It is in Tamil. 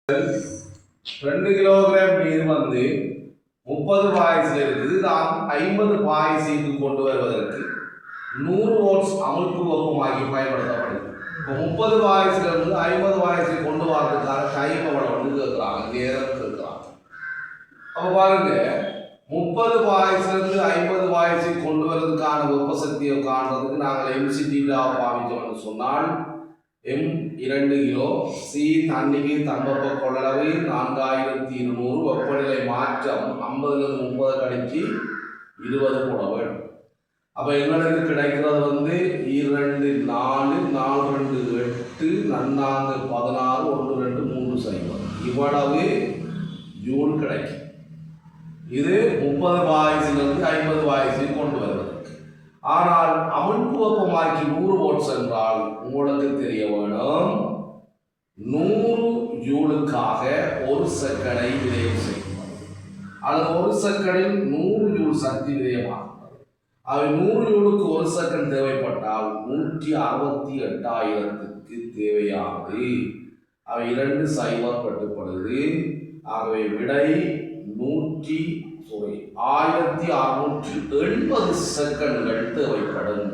2 கிலோகிராம் நீர் வந்து 30 பாய்ஸில் இருக்குது. நாம் 50 பாய்ஸுக்கு கொண்டு வருவதற்கு 100 வோல்ட்ஸ் அமுக்கு வெப்பமாக்கி பயன்படுத்தப்படுது. இப்போ 30 பாய்ஸில் இருந்து 50 பாய்ஸை கொண்டு வரதுக்கான டைம் எவ்வளவு கேட்குறாங்க, நேரம் கேட்குறாங்க. அப்போ பாருங்க, 30 பாய்ஸிலிருந்து 50 பாய்ஸை கொண்டு வருவதற்கான வெப்ப சக்தியை காண்றதுக்கு நாங்கள் எம்சிடியில் பாவிச்சோம்னு சொன்னால் M2 கிலோ சி தண்ணிக்கு தன்பப்ப கொள்ளளவு 4200 வெப்பநிலை மாற்றம் 50லிருந்து 30 கழிச்சு 20 போட வேண்டும். அப்போ எங்களுக்கு கிடைக்கிறது வந்து 2 4 4 2 8 4 16 1 2 3 0 இவ்வளவு ஜூல் கிடைக்கும். இது 30 பாய்ஸிலிருந்து 50 பாய்ஸை கொண்டு வருவது. ஆனால் அமுக்கு வெப்பமாக்கி 100 வோல்ட்ஸ் என்றால் உங்களுக்கு தெரிய வேணும், 100 ஜூலுக்காக 1 செகண்டை விரயம் செய்யப்படும். அல்லது 1 செகண்டில் 100 ஜூல் சக்தி விரயமாகிறது. அவை 100 ஜூலுக்கு 1 செகண்ட் தேவைப்பட்டால் 168,000க்கு தேவையானது. அவை 2 சைபர் கட்டுப்படுது. ஆகவே விடை 1680 செகண்ட்கள் தேவைப்படும்.